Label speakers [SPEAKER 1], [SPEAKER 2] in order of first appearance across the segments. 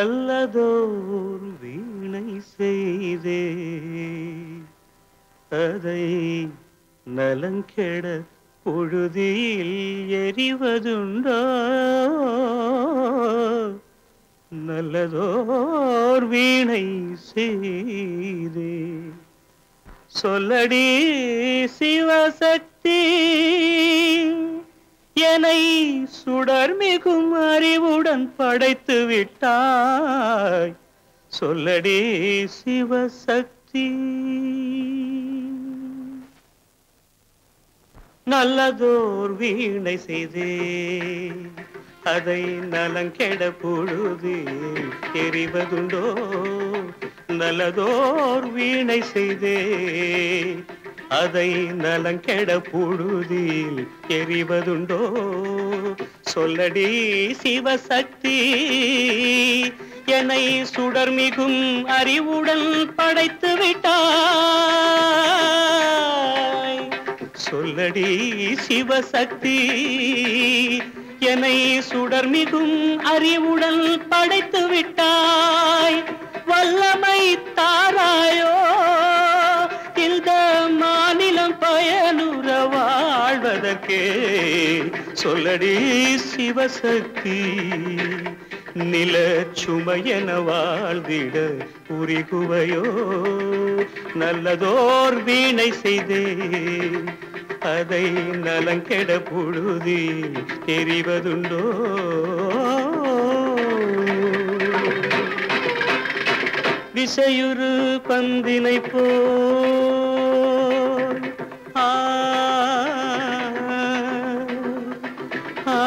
[SPEAKER 1] நல்லதோர் வீணை செய்தே அதை நலங்கெட பொழுதில் எரிவதுண்டோ நல்லதோர் வீணை செய்தே சொல்லடி சிவசக்தி என்னை சுடர்மிகும் அறிவுடன் படைத்து விட்டாய் சொல்லடி சிவசக்தி நல்லதோர் வீணை செய்தே அதை நலங்கெட பொழுது எரிவதுண்டோ நல்லதோர் வீணை செய்தே அதை நலங்கெட பொழுதில் எரிவதுண்டோ சொல்லடி சிவசக்தி என்னை சுடர்மிகும் அறிவுடன் படைத்து விட்டாய் சொல்லடி சிவசக்தி என்னை சுடர்மிகும் அறிவுடன் படைத்து விட்டாய். வல்லமை தாராயோ இந்த மாநிலம் பயனுற வாழ்வதற்கே. சொல்லடி சிவசக்தி, நில சுமையென வாழ்ந்திட உரிகுவையோ. நல்லதோர் வீணை செய்தே அதை நலங்கெட புழுதி தெரிவதுண்டோ. விசையுறு பந்தினை போல் ஆ ஆ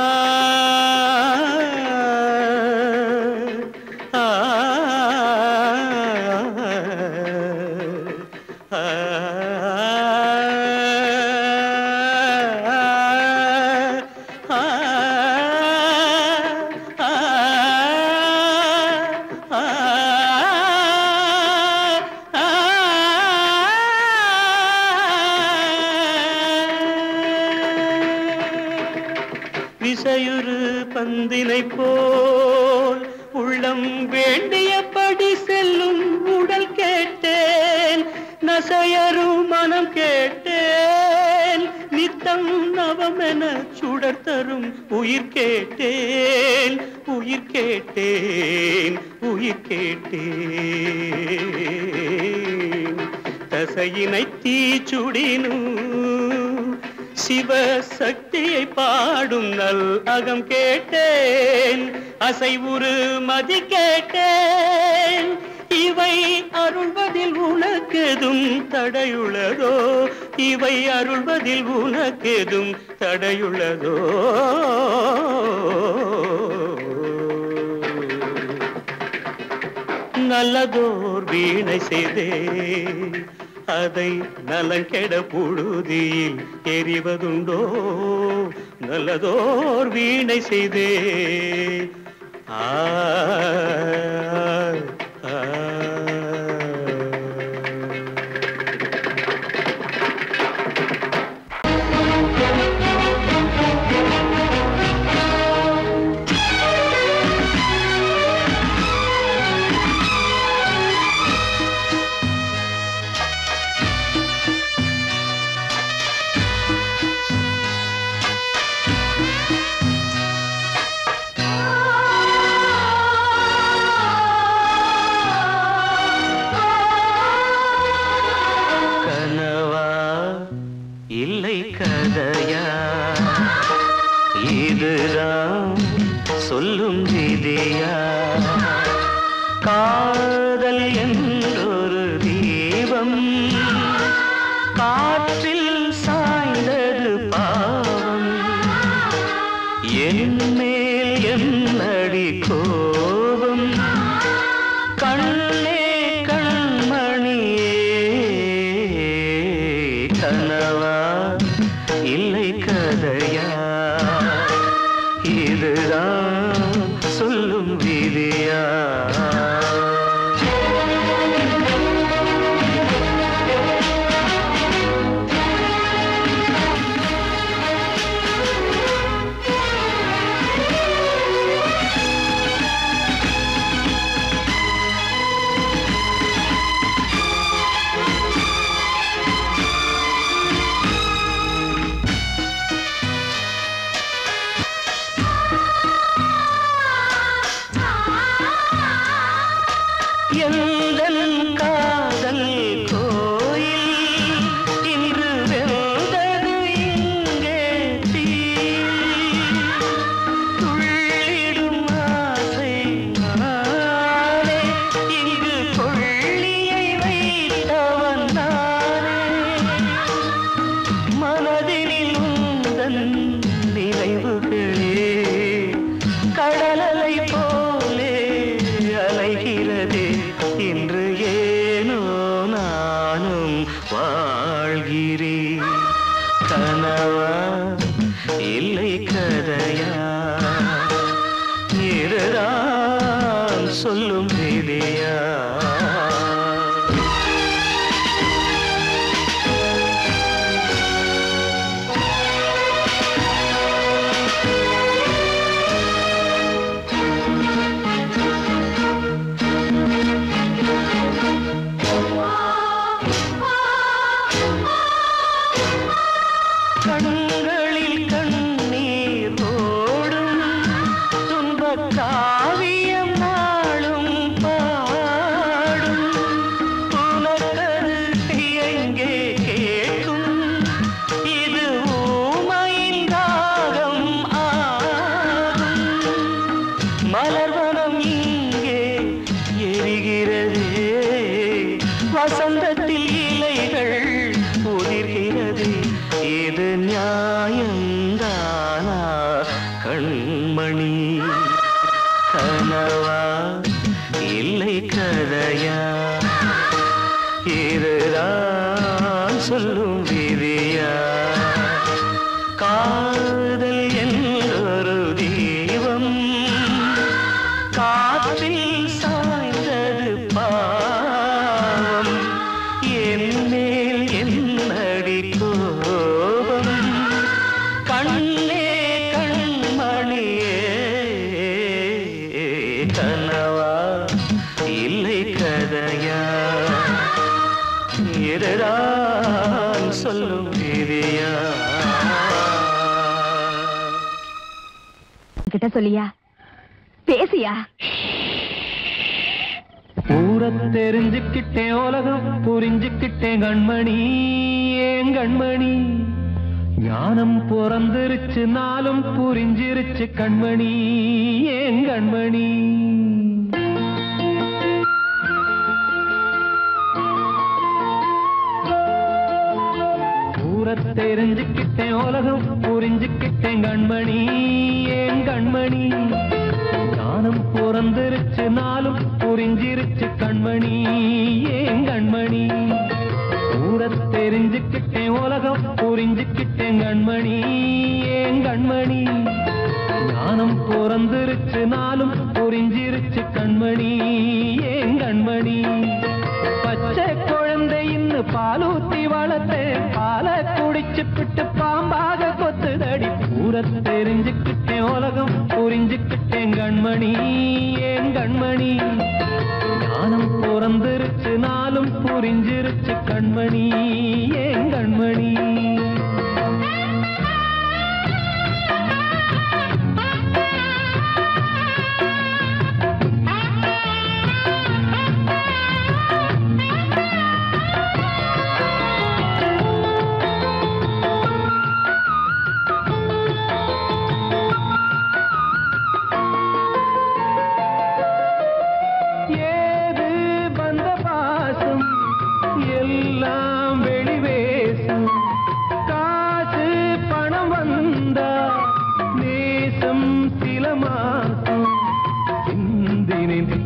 [SPEAKER 1] விசையுறு பந்தினை போல் உள்ளம் வேண்டியபடி செல்லும் உடல் கேட்டேன். நசையரும் மனம் கேட்டேன். நித்தம் நவமென சுடர் தரும் உயிர் கேட்டேன். உயிர் கேட்டேன், உயிர் கேட்டேன். தசையினை தீச்சுடினும் சிவசக்தியை பாடும் நல் அகம் கேட்டேன். அசைவுறு மதி கேட்டேன். இவை அருள்வதில் உனக்கெதும் தடையுள்ளதோ? இவை அருள்வதில் உனக்கெதும் தடையுள்ளதோ? நல்லதோர் வீணை செய்தே அதை நலங்கெட புழுதியில் எறிவதுண்டோ. நல்லதோர் வீணை செய்தே ஆ இல்லை கதையா இதுதான் சொல்லும் விதியா? காதல் என்றொரு தீபம் காற்றில் சாய்ந்தது பாவம். என் மேல் என்னடி கோபம்? கண்ணே கண்மணியே, கனவா இல்லை கதையா? இதுதான் சொல்லும் விதியா? எந்தன் காதல் கோயில் இன்று வெந்தது இங்கே தீ. துள்ளிடும் ஆசை நானே, இங்கு கொள்ளியை வைத்தவன் நானே. மனதினில் உந்தன் நினைவுகளே கடலலை போலே அலைகிறதே. இன்று ஏனோ நானும் வாழ்கிறேன். கனவா இல்லை கதையா? இதுதான் சொல்லும் விதியா? கண்மணி கனவா இல்லை கதையா இதுதான் சொல்லும் விதியா காதல் என்றொரு தீபம் காற்றில் சாய்ந்தது பாவம் என் மேல் என்னடி கோபம் கண்ணே கண்மணியே கனவா இல்லை கதையா இதுதான் சொல்லும் விதியா
[SPEAKER 2] கிட்ட சொல்லியா பேசியா
[SPEAKER 3] ஊரை தெரிஞ்சுக்கிட்டேன் உலகம் புரிஞ்சுக்கிட்டேன் கண்மணி ஏன் கண்மணி ஞானம் பிறந்திருச்சு நாளும் புரிஞ்சிருச்சு கண்மணி ஏன் கண்மணி ஊரை தெரிஞ்சுக்கிட்டேன் உலகம் புரிஞ்சுக்கிட்டேன் கண்மணி ஏன் கண்மணி ஞானம் பிறந்திருச்சு நாளும் புரிஞ்சிருச்சு கண்மணி ஏன் கண்மணி ஊரை தெரிஞ்சுக்கிட்டேன் உலகம் புரிஞ்சுக்கிட்டேன் கண்மணி ஏன் கண்மணி ஞானம் பிறந்திருச்சு நாளும் புரிஞ்சிருச்சு கண்மணி ஏன் கண்மணி பச்சை குழந்தை இன்னும் பாலூத்தி வளர்த்தேன் பாலை குடிச்சு பிட்டு பாம்பாக கொத்துதடி ஊரை தெரிஞ்சுக்கிட்டேன் உலகம் புரிஞ்சுக்கிட்டேன் கண்மணி ஏன் கண்மணி ஞானம் பிறந்திருச்சு நாளும் புரிஞ்சிருச்சு கண்மணி ஏன் கண்மணி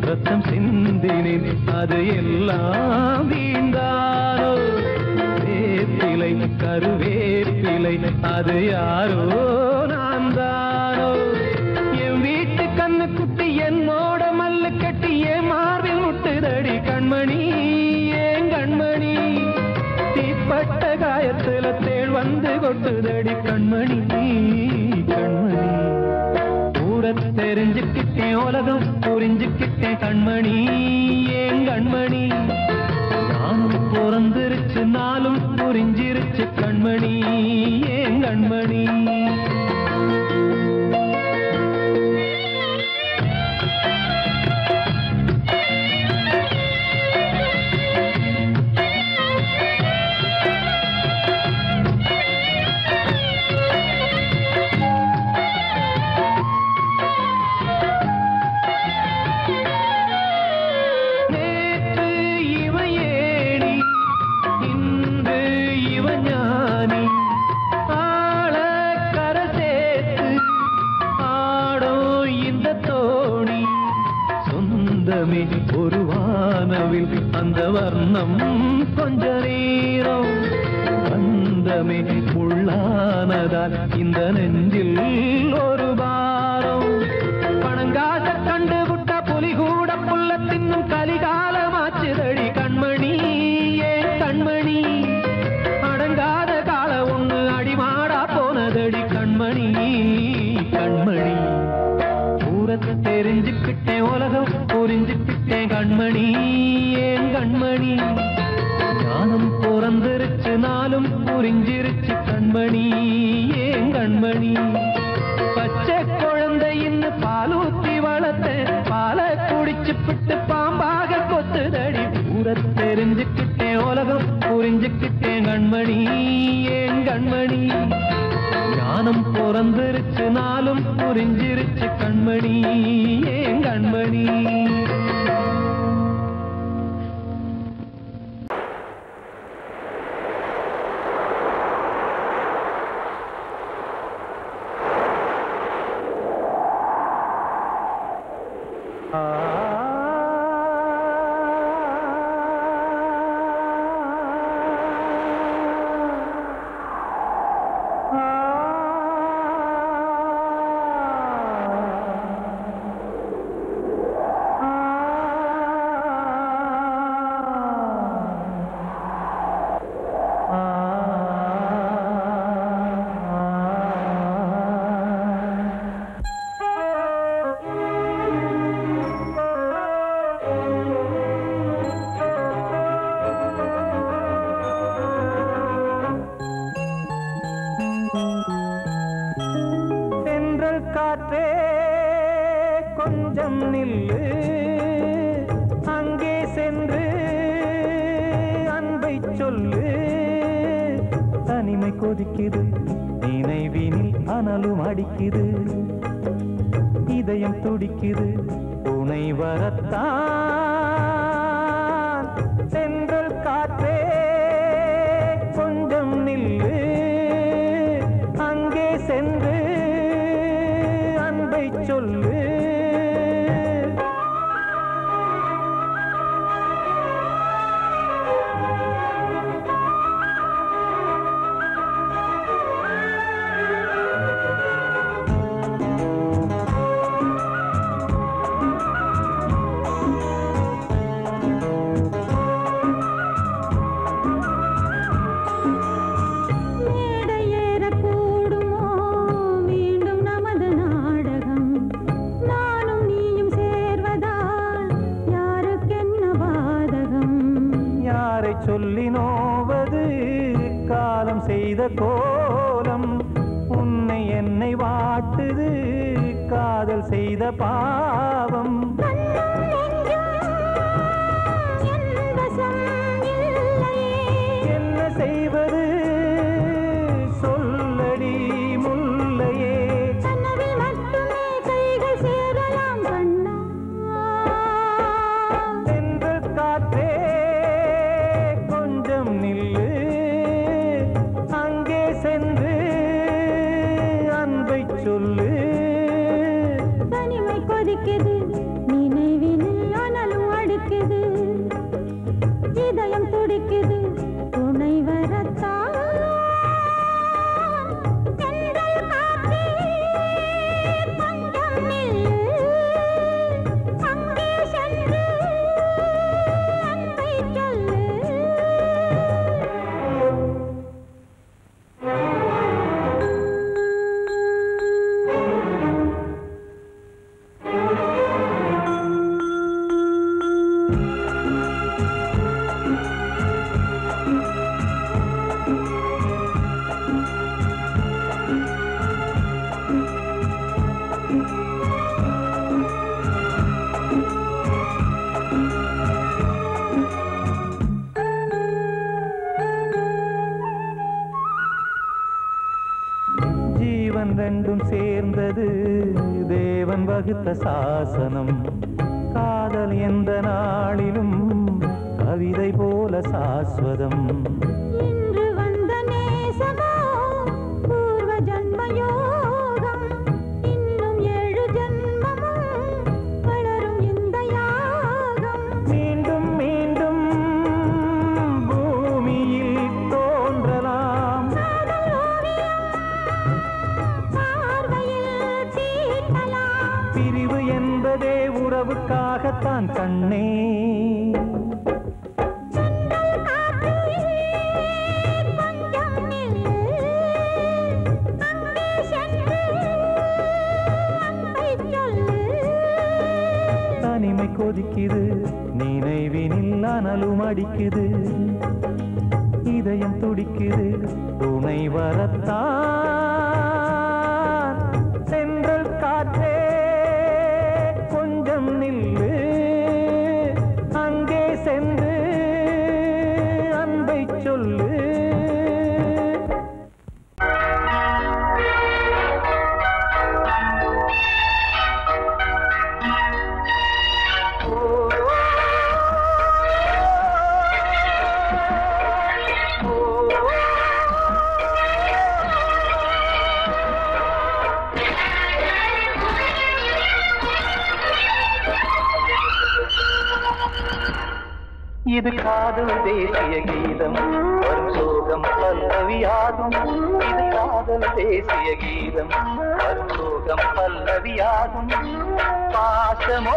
[SPEAKER 3] ரத்தம் சிந்தினேன் அது எல்லாம் வீண்டாரோ வேப்பிலை கருவேப்பிலை அது யாரோ நான் தானோ என் வீட்டு கண்ணு குட்டி என்னோட மல்லு கட்டி என் மார்பில் முட்டுதடி கண்மணி ஏன் கண்மணி தீப்பட்ட காயத்துல தேள் வந்து கொட்டுதடி கண்மணி கண்மணி தெரிஞ்சுக்கிட்டேன் உலகம் புரிஞ்சுக்கிட்டேன் கண்மணி ஏன் கண்மணி நானும் பிறந்திருச்சு நாளும் புரிஞ்சிருச்சு கண்மணி ஏன் கண்மணி ஒரு வானவில் அந்த வர்ணம் கொஞ்ச நேரம் பந்தமே உள்ளானதால் இந்த நெஞ்சில் ஒரு பாரம் பணங்காச கண்டு விட்ட புலி கூட புல்ல தின்னும் கலிகாலமாச்சுதடி கண்மணி ஏன் கண்மணி அடங்காத கால ஒண்ணு அடிமாடா போனதடி கண்மணி கண்மணி ஊரத்தை தெரிஞ்சுக்கிட்டேன் உலகம் புரிஞ்சுக்கிட்டேன் கண்மணி ஏன் கண்மணி ஞானம் பிறந்திருச்சு நாளும் புரிஞ்சிருச்சு கண்மணி ஏன் கண்மணி பச்சை குழந்தை இன்னும் பாலூத்தி வளர்த்தேன் பாலை குடிச்சு பிட்டு பாம்பாக கொத்துதடி ஊரை தெரிஞ்சுக்கிட்டேன் உலகம் புரிஞ்சுக்கிட்டேன் கண்மணி ஏன் கண்மணி ஞானம் பிறந்திருச்சு நாளும் புரிஞ்சிருச்சு கண்மணி ஏன் கண்மணி காற்றே கொஞ்சம் நில்லு, அங்கே சென்று அன்பை சொல்லு. தனிமை கொதிக்குது, நினைவினில் அனலும் அடிக்குது, இதயம் துடிக்குது, துணை வரத்தான். சென்றல் காற்றே கொஞ்சம் நில்லு, அங்கே சென்று அன்பை சொல்லு. சொல்லி நோவது காலம் செய்த கோலம், உன்னை என்னை வாட்டுது காதல் செய்த பாவம். என்ன செய்வது சொல்லடி முல்லையே, சென்று காற்றே நில்லு, அங்கே சென்று அன்பை சொல்லு.
[SPEAKER 2] தனிமை கொதிக்குது, நினைவினில் அனலும் அடிக்குது, இதயம் துடிக்குது, துணை வரத்தான். ஜீவன் ரெண்டும் சேர்ந்தது தேவன் வகுத்த சாசனம், காதல் எந்த நாளிலும் கவிதை போல சாஸ்வதம். இன்று வந்த நேசமோ பூர்வ ஜன்மயோகம், இன்னும் 7 ஜன்மமும் வளரும் இந்த யாகம்.
[SPEAKER 3] மீண்டும் மீண்டும் பூமியில் தோன்றலாம், பிரிவு என்பதே உறவுக்காகத்தான் கண்ணே. தனிமை கொதிக்குது, நினைவினில் அனலும் அடிக்குது, இதயம் துடிக்குது, துணை வரத்தான். சென்றல் காற்றே கொஞ்சம் நில்லு, அங்கே சென்று அன்பை சொல்லு.
[SPEAKER 2] இது காதல் தேசிய கீதம் வரும் சோகம் பல்லவியாகும். இது காதல் தேசிய கீதம் வரும் சோகம் பல்லவியாகும். பாசமோ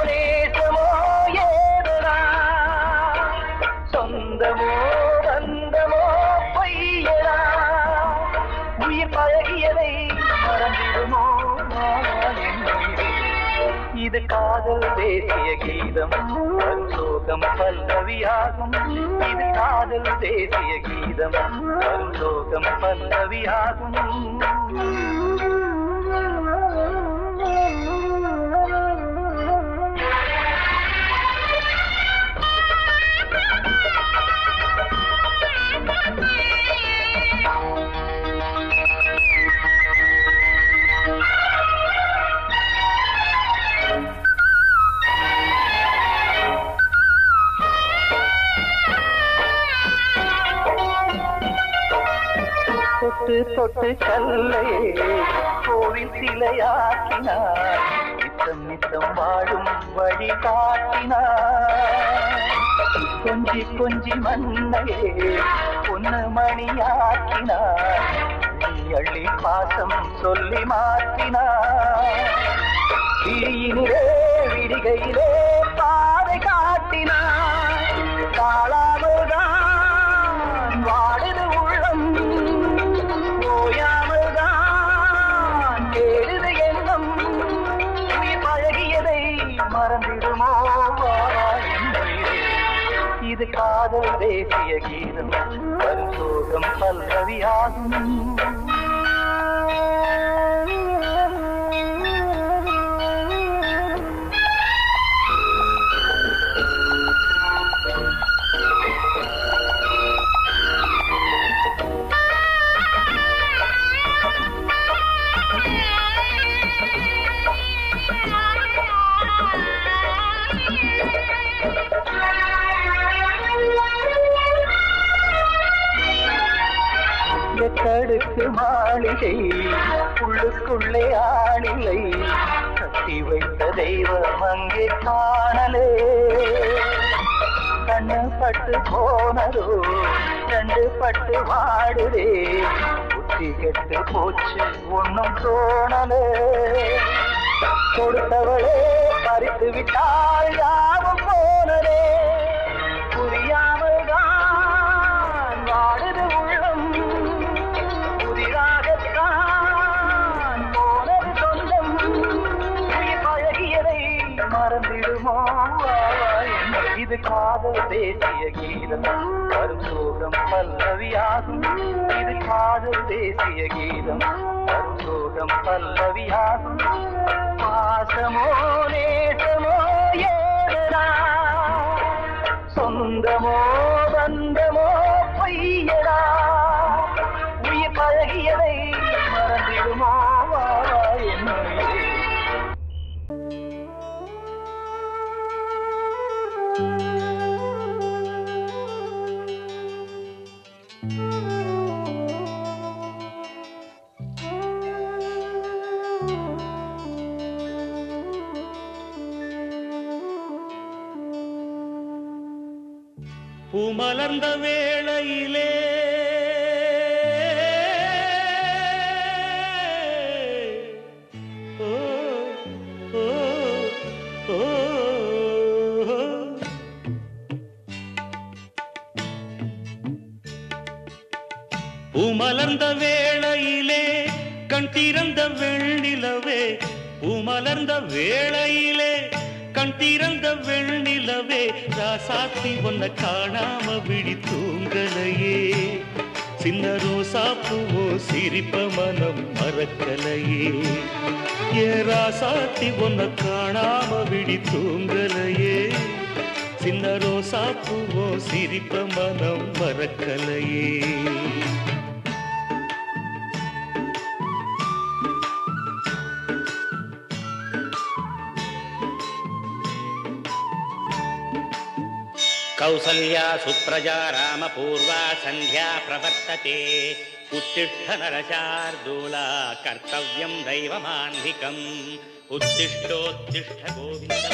[SPEAKER 2] நேசமோ ஏதனா சொந்தமோ பந்தமோ பொய்யனா உயிர் பழகியதை மறந்திடுமோ இது காதல் தேசிய கீதம் வரும் சோகம் பல்லவியாகும். இது காதல் தேசிய கீதம் வரும் சோகம் பல்லவியாகும். தொட்டு தொட்டு கல்லை கோவில் சிலையாக்கினார். நித்தம் நித்தம் வாழும் வழி காட்டினார். கொஞ்சி கொஞ்சி மண்ணையே பொன்னு மணியாக்கினார். அள்ளி பாசம் சொல்லி மாற்றினார். தீயினிலே விடிகையிலே பாதை காட்டினார். காளாமல்தான் வாடுது உள்ளம் ஓயாமல்தான் கேடுது எண்ணம். உயிர் பழகியதை மறந்திடுமோ இது காதல் தேசிய கீதம் வரும் சோகம் பல்லவியாகும். எட்டடுக்கு மாளிகை உள்ளுக்குள்ளே ஆளில்லை. கட்டி வைத்த தெய்வம் அங்கே காணலே. கண்ணு பட்டு போனதோ ரெண்டு பட்டு வாடுதே. புத்தி கெட்டு போச்சு ஒன்னும் தோணலே. கொடுத்தவளே பறித்து விட்டால் யாவும் போனதே. புரியாமல் தான் வாடுது உள்ளம். புதிராகத்தான் போனது சொந்தம். உயிர் பழகியதை மறந்திடுமோ இது காதல் தேசிய கீதம் வரும் சோகம் பல்லவியாகும். இது காதல் தேசிய கீதம் வரும் சோகம் பல்லவியாகும். பாசமோ நேசமோ ஏதனா சொந்தமோ பந்தமோ பொய்யடா உயிர் பழகியதை மறந்திடுமோ என்ன
[SPEAKER 1] பூமலர்ந்த வேளையிலே ஓ ஓ ஓ பூமலர்ந்த வேளையிலே கண் திறந்த வெண்ணிலவே. பூமலர்ந்த வேளையிலே கண் திறந்த வெண்ணிலவே. ராசாத்தி ஒன்ன காணாம விழி தூங்கலையே. சின்ன ரோசா பூவோ சிரிப்ப மனம் மறக்கலையே. ஏ ராசாத்தி ஒன்ன காணாம விழி தூங்கலையே. சின்ன ரோசா பூவோ சிரிப்ப மனம் மறக்கலையே.
[SPEAKER 4] कौसल्या सुप्रजा रामपूर्वा संध्या प्रवर्तते. उत्तिष्ठ नरशार्दूला कर्तव्यं दैवमान्धिकम्. उत्तिष्ठोत्तिष्ठ गोविन्द.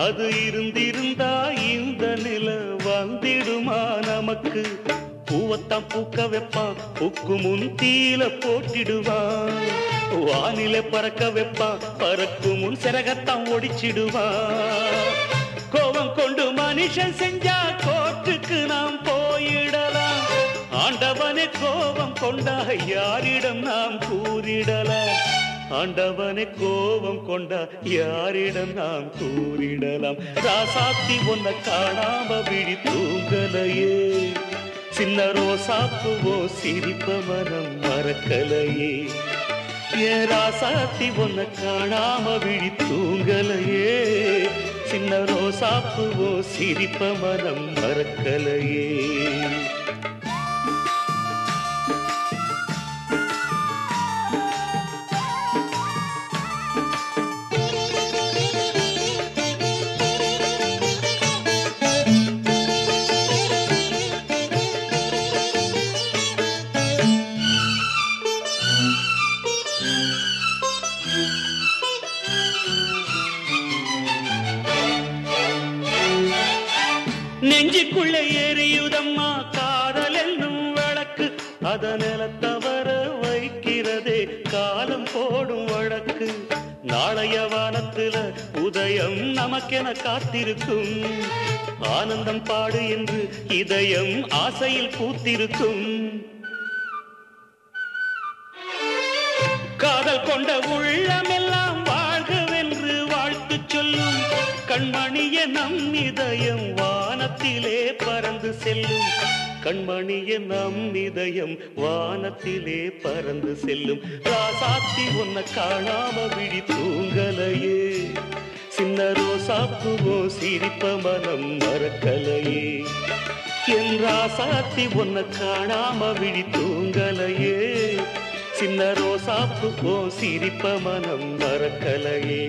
[SPEAKER 1] அது இருந்திருந்தா இந்த நில வந்திடுமா நமக்கு? பூவத்தான் பூக்க வைப்பான், பூக்கு முன் தீல போட்டிடுவான். வானில பறக்க வைப்பான், பறக்கும் முன் சிறகத்தான் ஒடிச்சிடுவான். கோபம் கொண்டு மனுஷன் செஞ்சா கோர்ட்டுக்கு நாம் போயிடலாம். ஆண்டவனே கோபம் கொண்டா யாரிடம் நாம் கூறிடலாம்? ஆண்டவனே கோபம் கொண்டா யாரிடம் நாம் கூறிடலாம்? ராசாத்தி ஒன்ன காணாம விழி தூங்கலையே, சின்ன ரோசாப்புவோ சிரிப்ப மனம் மறக்கலையே. ஏன் ராசாத்தி ஒன்ன காணாம விழி தூங்கலையே, சின்ன ரோசாப்புவோ சிரிப்ப மனம் மறக்கலையே. நெஞ்சுக்குள்ளே எரியுதம்மா காதல் என்னும் விளக்கு, அதனால தவற வைக்கிறதே காலம் போடும் வழக்கு. நாளைய வானத்துல உதயம் நமக்கென காத்திருக்கும், ஆனந்தம் பாடு என்று இதயம் ஆசையில் பூத்திருக்கும். காதல் கொண்ட உள்ளமெல்லாம் வாழ்கவென்று வாழ்த்து சொல்லும், கண்மணிய நம் இதயம் வானத்திலே பறந்து செல்லும். கண்மணிய நம் இதயம் வானத்திலே பறந்து செல்லும். ராசாத்தி ஒன்ன காணாம விழி தூங்கலையே, சின்ன ரோசாப்புவோ சிரிப்ப மனம் மறக்கலையே. என் ராசாத்தி ஒன்ன காணாம விழி தூங்கலையே, சின்ன ரோசாப்புவோ சிரிப்ப மனம் மறக்கலையே.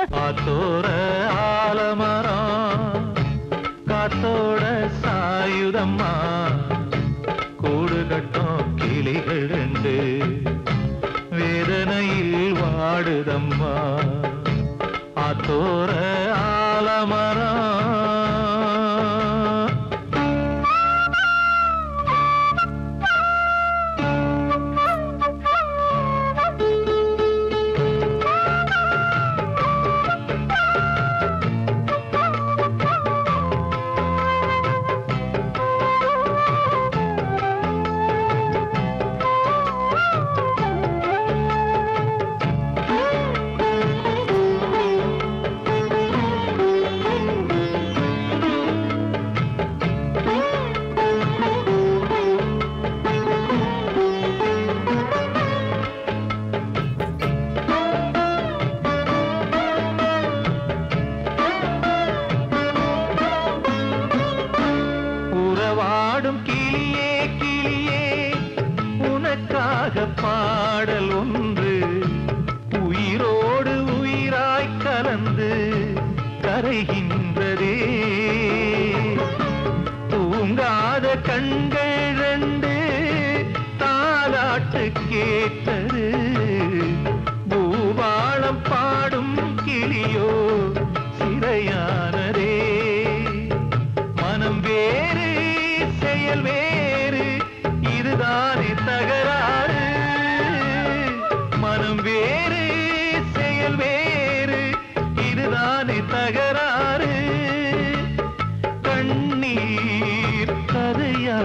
[SPEAKER 3] காத்தோட ஆலமரம் காத்தோட சாயுதம்மா, கூடு கட்டும் கிளிகள் ரெண்டு வேதனையில் வாடுதம்மா. ஆத்தோர ஆலமரம் கிளியே கிளியே உனக்காக பாடல் ஒன்று உயிரோடு உயிராய் கலந்து கரைகின்றதே. தூங்காத கண்கள் ரெண்டு தாலாட்டு கேட்டது, பூபாளம் பாடும் கிளியோ சிறையானதே. மனம் வேறு செயல் வேறு இதுதானே தகராறு, மனம் வேறு செயல் வேறு இதுதானே தகராறு. கண்ணீர் கதையா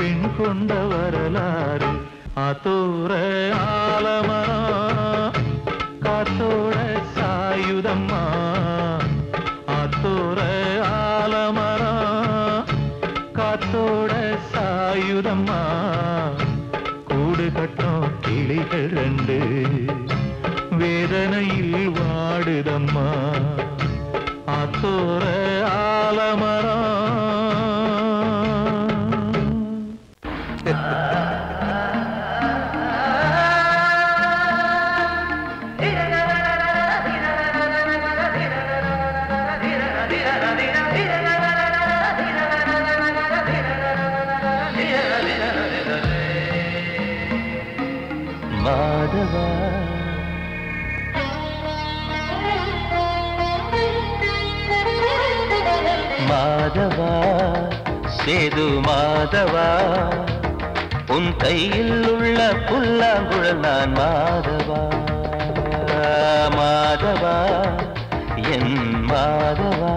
[SPEAKER 3] பெண் கொண்ட வரலாறு. ஆத்தோர ஆலமரம் காத்தோட சாயுதம்மா, ஆத்தோர ஆலமரம் காத்தோட சாயுதம்மா, கூடு கட்டும் கிளிகள் ரெண்டு வேதனையில் வாடுதம்மா. ஆத்தோர ஆலமரம் மாதவா சேது மாதவா உன் கையில் உள்ள புல்லாங்குழல் நான் மாதவா மாதவா என் மாதவா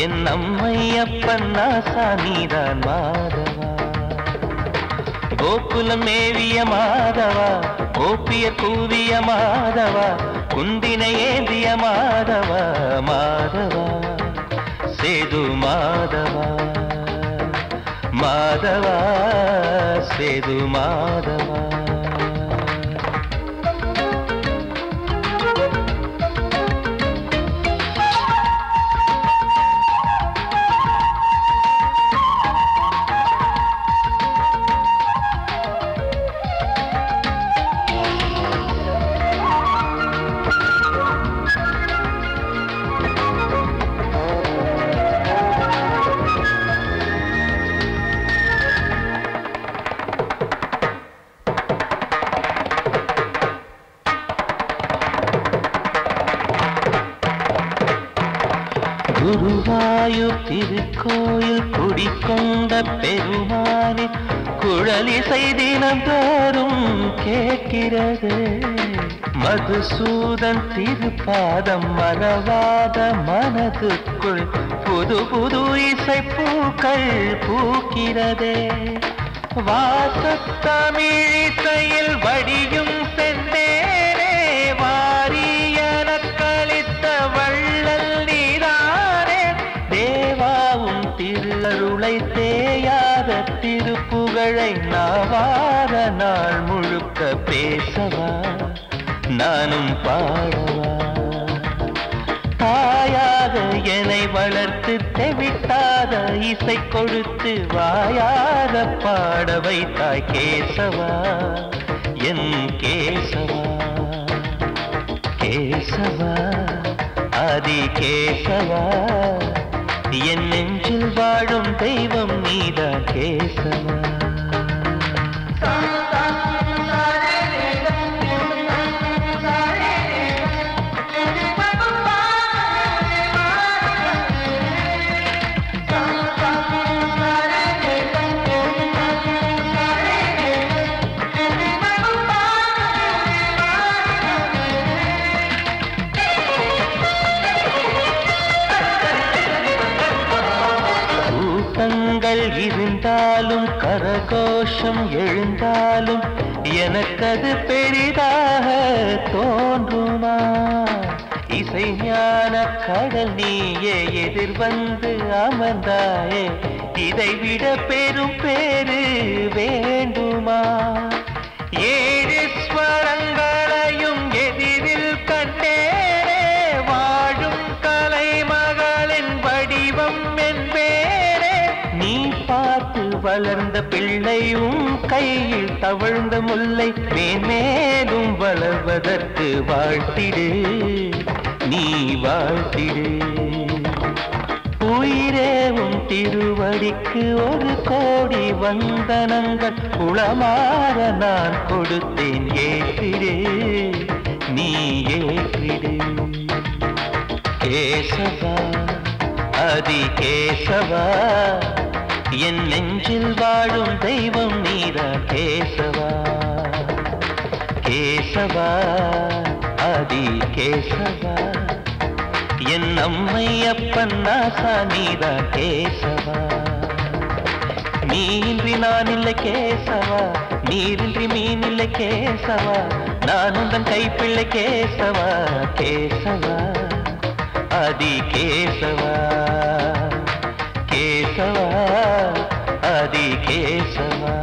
[SPEAKER 3] என் அம்மையப்பன் நாசானிதான் மாதவா கோகுலம் மேவிய மாதவா கோப்பிய கூவிய மாதவா குந்தினை ஏந்திய மாதவா மாதவா சேது மாதவா மாதவா சேது மாதவா குருவாயூர் திருக்கோயில் குடிக்கொண்ட பெருமானே குழலிசை தினந்தோறும் கேட்கிறது மதுசூதன் திருப்பாதம் மறவாத மனதுக்குள் புது புது இசைப்பூக்கள் பூக்கிறதே வாசத்தமிழிசையில் வடியும் செந்தேனே வாரியன கழித்த வள்ளல் நீதானே தேவாவும் திருளருளை தேயாத திருப்புகழை நாவாத நாள் முழுக்க பேசவா நானும் பாடவா தாயாக என்னை வளர்த்து தெவிட்டாத இசை கொடுத்து வாயாக பாட வைத்தாய் கேசவா என் கேசவா கேசவா ஆதி கேசவா என் நெஞ்சில் வாழும் தெய்வம் நீதான் கேசவா இருந்தாலும் கரகோஷம் எழுந்தாலும் எனக்கது பெரிதாக தோன்றுமா இசை ஞான கடல் நீயே எதிர்வந்து அமர்ந்தாயே இதைவிட பெரும் பேரு வேண்டுமா ஏழு ஸ்வரங்களையும் எதிரில் கண்டேனே வாழும் கலைமகளின் வடிவம் என்பேனே நீ பார்த்து வளர்ந்த பிள்ளையும் கையில் தவழ்ந்த முல்லை மேன்மேலும் வளர்வதற்கு வாழ்த்திடு நீ வாழ்த்திடு உயிரேவும் திருவடிக்கு ஒரு கோடி வந்தனங்கள் உளமாற நான் கொடுத்தேன் ஏற்றிடு நீ ஏற்றிடு கேசவா ஆதி கேசவா என் நெஞ்சில் வாழும் தெய்வம் நீதான் கேசவா கேசவா ஆதி கேசவா என் அம்மையப்பன் நாசா நீதான் கேசவா நீயின்றி நான் இல்லை கேசவா நீரின்றி மீன் இல்லை கேசவா நான் உந்தன் கைப்பிள்ளை கேசவா கேசவா ஆதி கேசவா கேசவா ஆதி கேசவா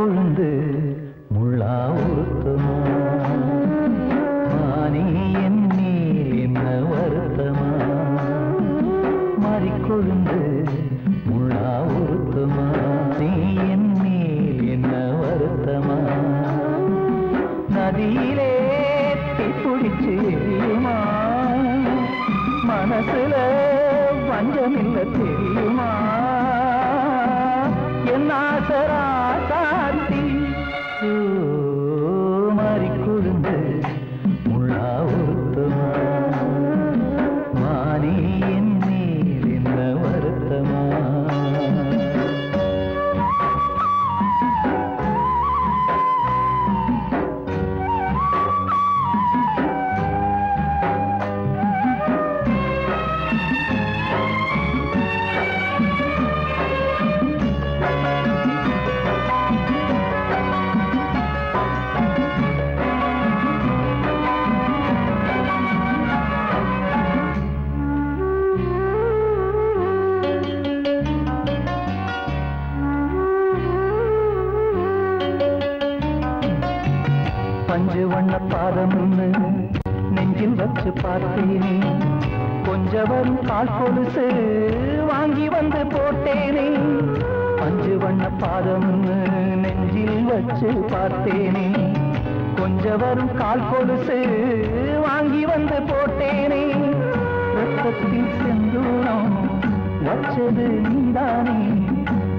[SPEAKER 3] கொழுந்து முள்ளா உருத்தமா மானே என் மேல் என்ன வருத்தமா மாறிக்கொழுந்து முள்ளா உருத்தமா நீ என் மேல் என்ன வருத்தமா நதியிலே தீப்பிடிச்சு எரியுமா மனசுல வஞ்சமில்ல தெரியுமா என் ஆசரா சாத்தி மாறிக்கொழுந்து முள்ளா உருத்தமா மானே என் மேல் என்ன வருத்தமா பஞ்சு வண்ண பாதம்னு நெஞ்சில் வச்சு பார்த்தேனே கொஞ்சம் வரும் கால் கொலுசு வாங்கி வந்து போட்டேனே பஞ்சு வண்ண பாதம்னு நெஞ்சில் வச்சு பார்த்தேனே கொஞ்சம் வரும் கால் கொலுசு வாங்கி வந்து போட்டேனே ரத்தத்தில் செந்தூரம் வச்சது நீதானே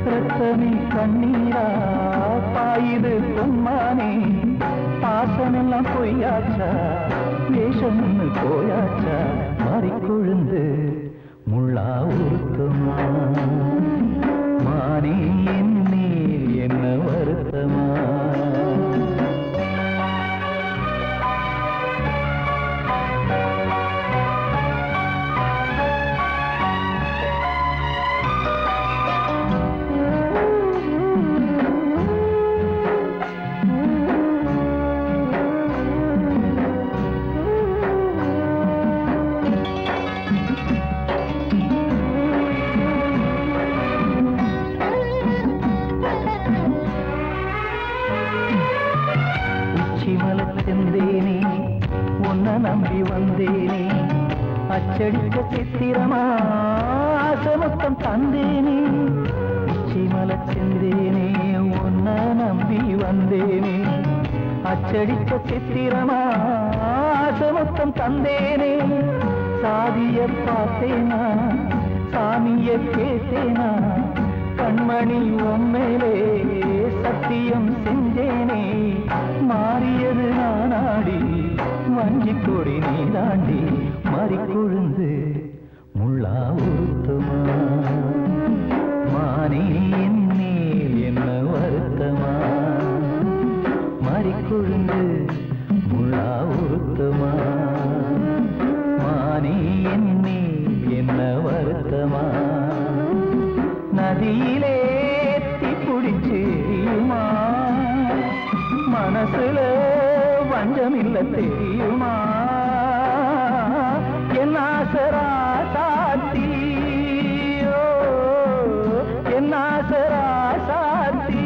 [SPEAKER 3] ரத்தமே கண்ணீரா பாயுது பொம்மானே பாசமெல்லாம் பொய்யாச்சா வேஷம்னு போயாச்சா மாறிக்கொழுந்து முள்ளா உருத்தமா மானே என் மேல் என்ன வருத்தமா நம்பி வந்தேனே அச்சடித்த சித்திரமா ஆசமொத்தம் தந்தேனே உச்சிமல செந்தேனே உன்ன நம்பி வந்தேனே அச்சடித்த சித்திரமா ஆசமொத்தம் தந்தேனே சாதிய பார்த்தேனா சாமிய கேட்டேனா கண்மணி உம்மேலே சத்தியம் செஞ்சேனே மாறியது நானாடி வஞ்சி கொடி நீ தாண்டி மாறிக்கொழுந்து முள்ளா உருத்தமா மானே என் மேல் என்ன வருத்தமா மாறிக்கொழுந்து முள்ளா உருத்தமா மானே என் மேல் என்ன வருத்தமா நதியிலே தீப்பிடிச்சு எரியுமா மனசுல வஞ்சமில்ல தெரியுமா என் ஆசரா சாத்தி என் ஆசரா சாத்தி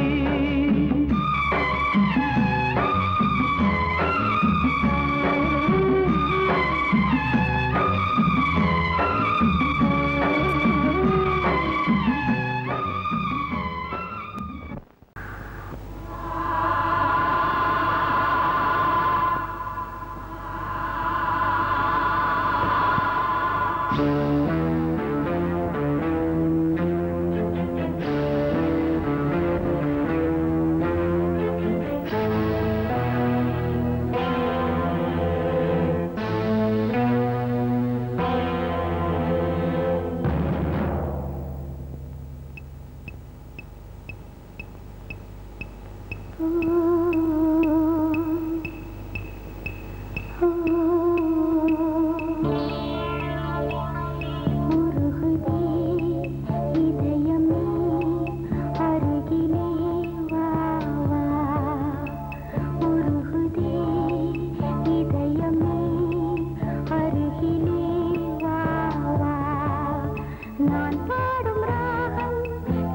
[SPEAKER 5] நான் பாடும் ராகம்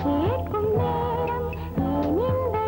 [SPEAKER 5] கேட்கும் நேரம் ஏன் இந்த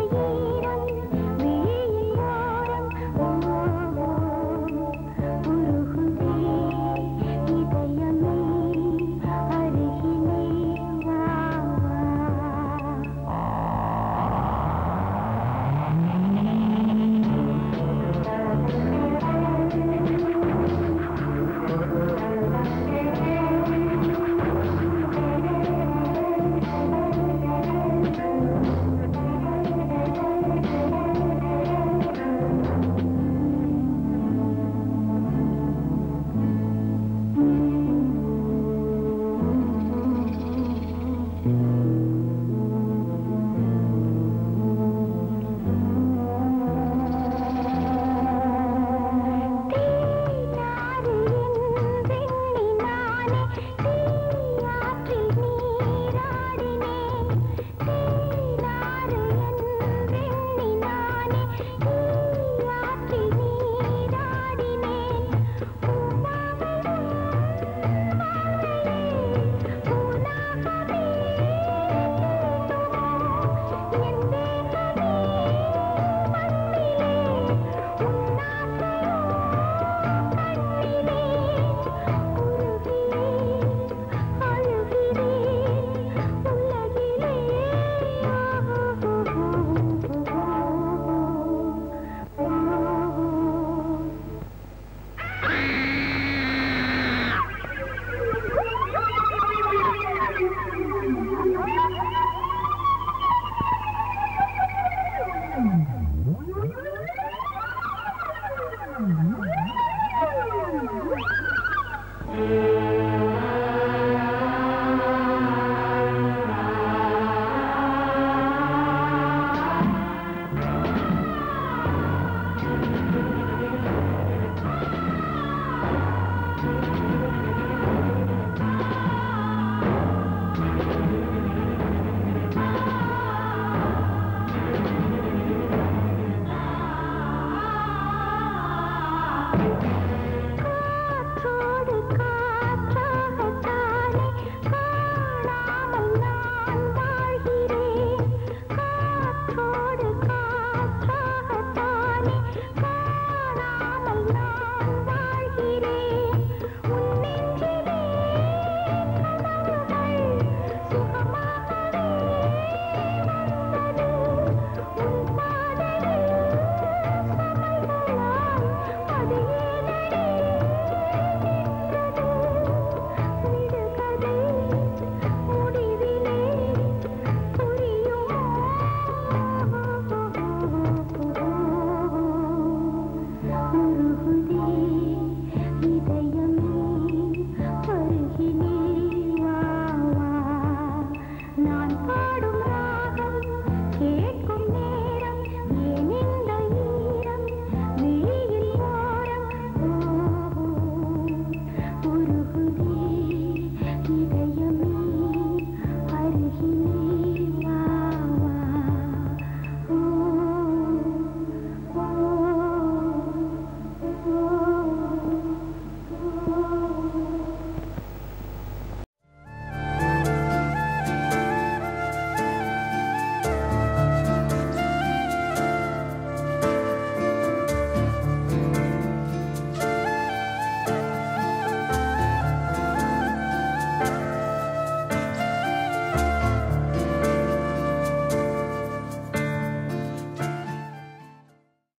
[SPEAKER 5] நான்